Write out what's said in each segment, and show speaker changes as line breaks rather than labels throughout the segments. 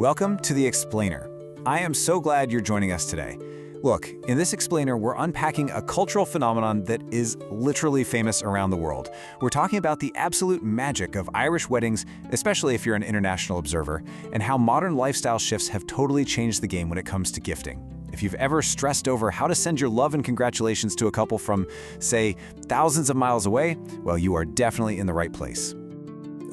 Welcome to The Explainer. I am so glad you're joining us today. Look, in this Explainer, we're unpacking a cultural phenomenon that is literally famous around the world. We're talking about the absolute magic of Irish weddings, especially if you're an international observer, and how modern lifestyle shifts have totally changed the game when it comes to gifting. If you've ever stressed over how to send your love and congratulations to a couple from, say, thousands of miles away, well, you are definitely in the right place.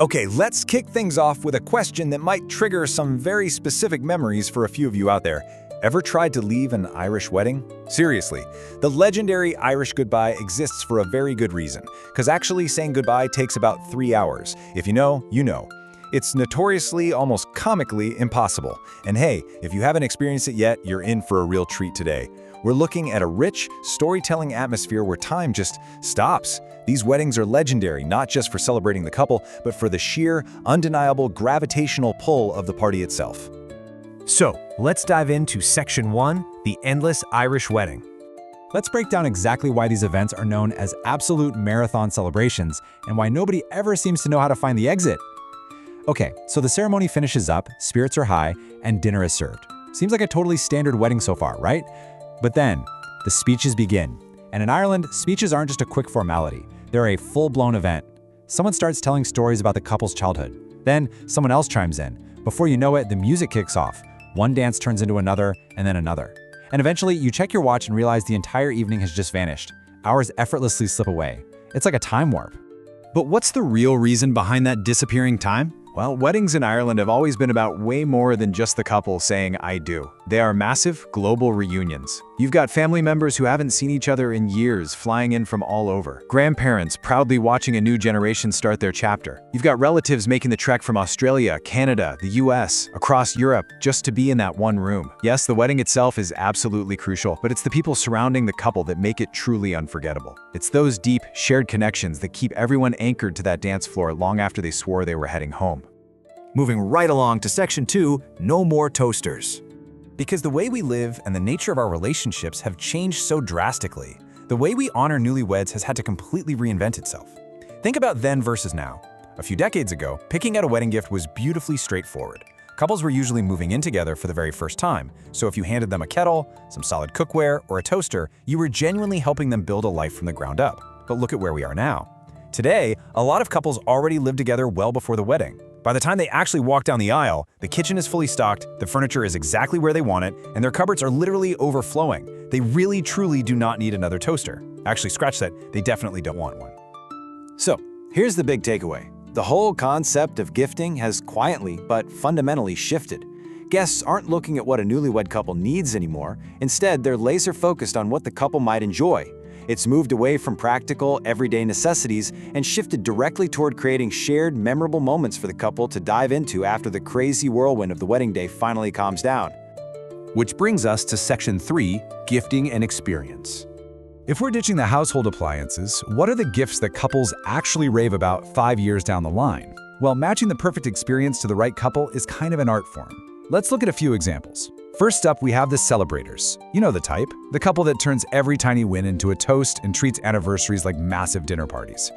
Okay, let's kick things off with a question that might trigger some very specific memories for a few of you out there. Ever tried to leave an Irish wedding? Seriously, the legendary Irish goodbye exists for a very good reason, because actually saying goodbye takes about 3 hours. If you know, you know. It's notoriously, almost comically, impossible. And hey, if you haven't experienced it yet, you're in for a real treat today. We're looking at a rich, storytelling atmosphere where time just stops. These weddings are legendary, not just for celebrating the couple, but for the sheer, undeniable gravitational pull of the party itself.
So, let's dive into Section 1, the Endless Irish Wedding.
Let's break down exactly why these events are known as absolute marathon celebrations and why nobody ever seems to know how to find the exit. Okay, so the ceremony finishes up, spirits are high, and dinner is served. Seems like a totally standard wedding so far, right? But then, the speeches begin. And in Ireland, speeches aren't just a quick formality. They're a full-blown event. Someone starts telling stories about the couple's childhood. Then, someone else chimes in. Before you know it, the music kicks off. One dance turns into another, and then another. And eventually, you check your watch and realize the entire evening has just vanished. Hours effortlessly slip away. It's like a time warp.
But what's the real reason behind that disappearing time?
Well, weddings in Ireland have always been about way more than just the couple saying, "I do." They are massive, global reunions. You've got family members who haven't seen each other in years flying in from all over. Grandparents proudly watching a new generation start their chapter. You've got relatives making the trek from Australia, Canada, the US, across Europe, just to be in that one room. Yes, the wedding itself is absolutely crucial, but it's the people surrounding the couple that make it truly unforgettable. It's those deep, shared connections that keep everyone anchored to that dance floor long after they swore they were heading home.
Moving right along to Section 2, no more toasters.
Because the way we live and the nature of our relationships have changed so drastically, the way we honor newlyweds has had to completely reinvent itself. Think about then versus now. A few decades ago, picking out a wedding gift was beautifully straightforward. Couples were usually moving in together for the very first time, so if you handed them a kettle, some solid cookware, or a toaster, you were genuinely helping them build a life from the ground up. But look at where we are now. Today, a lot of couples already live together well before the wedding. By the time they actually walk down the aisle, the kitchen is fully stocked, the furniture is exactly where they want it, and their cupboards are literally overflowing. They really, truly do not need another toaster. Actually, scratch that, they definitely don't want one.
So, here's the big takeaway. The whole concept of gifting has quietly but fundamentally shifted. Guests aren't looking at what a newlywed couple needs anymore. Instead, they're laser focused on what the couple might enjoy. It's moved away from practical, everyday necessities and shifted directly toward creating shared, memorable moments for the couple to dive into after the crazy whirlwind of the wedding day finally calms down.
Which brings us to Section 3, gifting and experience.
If we're ditching the household appliances, what are the gifts that couples actually rave about 5 years down the line? Well, matching the perfect experience to the right couple is kind of an art form. Let's look at a few examples. First up, we have the celebrators. You know the type, the couple that turns every tiny win into a toast and treats anniversaries like massive dinner parties.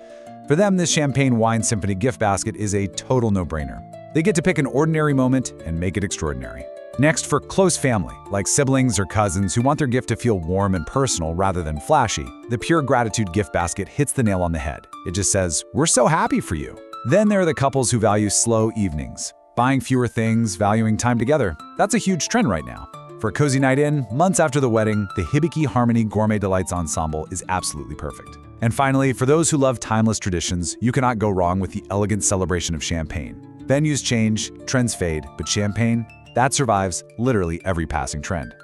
For them, this champagne wine symphony gift basket is a total no-brainer. They get to pick an ordinary moment and make it extraordinary. Next, for close family, like siblings or cousins who want their gift to feel warm and personal rather than flashy, the Pure Gratitude gift basket hits the nail on the head. It just says, "We're so happy for you." Then there are the couples who value slow evenings. Buying fewer things, valuing time together. That's a huge trend right now. For a cozy night in, months after the wedding, the Hibiki Harmony Gourmet Delights Ensemble is absolutely perfect. And finally, for those who love timeless traditions, you cannot go wrong with the elegant celebration of champagne. Venues change, trends fade, but champagne, that survives literally every passing trend.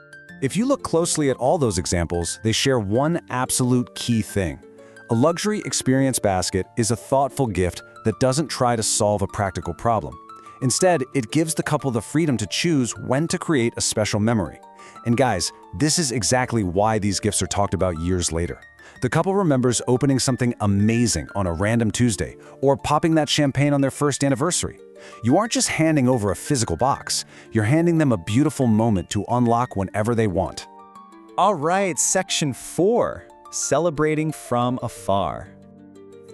If you look closely at all those examples, they share one absolute key thing. A luxury experience basket is a thoughtful gift that doesn't try to solve a practical problem. Instead, it gives the couple the freedom to choose when to create a special memory. And guys, this is exactly why these gifts are talked about years later. The couple remembers opening something amazing on a random Tuesday, or popping that champagne on their first anniversary. You aren't just handing over a physical box, you're handing them a beautiful moment to unlock whenever they want.
All right, Section 4, celebrating from afar.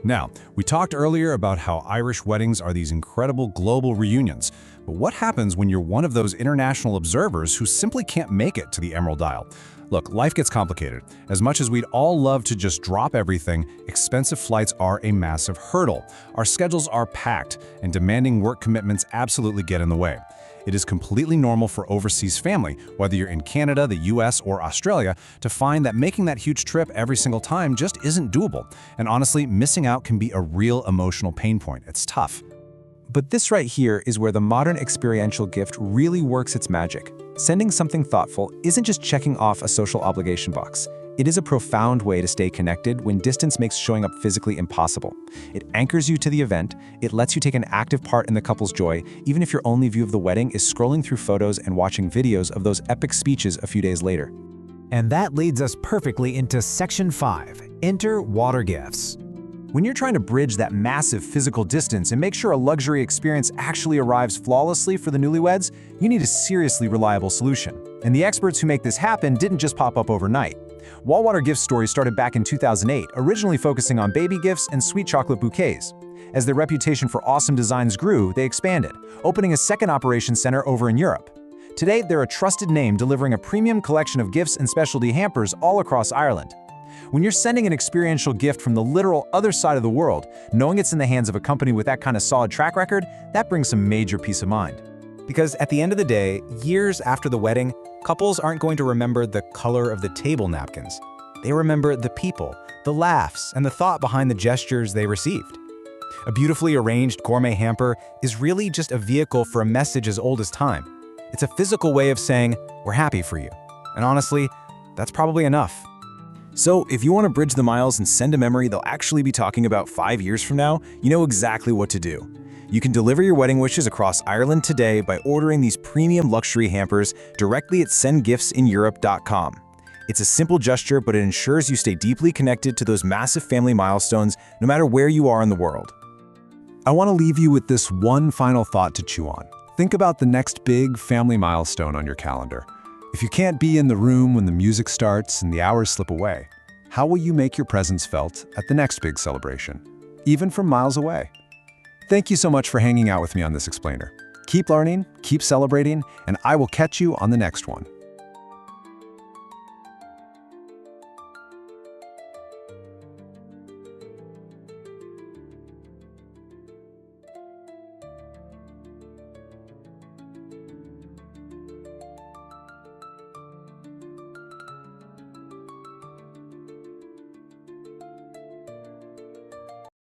Now, we talked earlier about how Irish weddings are these incredible global reunions,
But what happens when you're one of those international observers who simply can't make it to the Emerald Isle? Look, life gets complicated. As much as we'd all love to just drop everything, expensive flights are a massive hurdle. Our schedules are packed, and demanding work commitments absolutely get in the way. It is completely normal for overseas family, whether you're in Canada, the US, or Australia, to find that making that huge trip every single time just isn't doable. And honestly, missing out can be a real emotional pain point. It's tough.
But this right here is where the modern experiential gift really works its magic. Sending something thoughtful isn't just checking off a social obligation box. It is a profound way to stay connected when distance makes showing up physically impossible. It anchors you to the event, it lets you take an active part in the couple's joy, even if your only view of the wedding is scrolling through photos and watching videos of those epic speeches a few days later.
And that leads us perfectly into Section 5, Enter Water Gifts.
When you're trying to bridge that massive physical distance and make sure a luxury experience actually arrives flawlessly for the newlyweds, you need a seriously reliable solution. And the experts who make this happen didn't just pop up overnight. Walwater Gift Stories started back in 2008, originally focusing on baby gifts and sweet chocolate bouquets. As their reputation for awesome designs grew, they expanded, opening a second operations center over in Europe. Today, they're a trusted name delivering a premium collection of gifts and specialty hampers all across Ireland. When you're sending an experiential gift from the literal other side of the world, knowing it's in the hands of a company with that kind of solid track record, that brings some major peace of mind.
Because at the end of the day, years after the wedding, couples aren't going to remember the color of the table napkins. They remember the people, the laughs, and the thought behind the gestures they received. A beautifully arranged gourmet hamper is really just a vehicle for a message as old as time. It's a physical way of saying, "We're happy for you." And honestly, that's probably enough.
So, if you want to bridge the miles and send a memory they'll actually be talking about 5 years from now, you know exactly what to do. You can deliver your wedding wishes across Ireland today by ordering these premium luxury hampers directly at sendgiftsineurope.com. It's a simple gesture, but it ensures you stay deeply connected to those massive family milestones no matter where you are in the world.
I want to leave you with this one final thought to chew on. Think about the next big family milestone on your calendar. If you can't be in the room when the music starts and the hours slip away, how will you make your presence felt at the next big celebration, even from miles away? Thank you so much for hanging out with me on this explainer. Keep learning, keep celebrating, and I will catch you on the next one.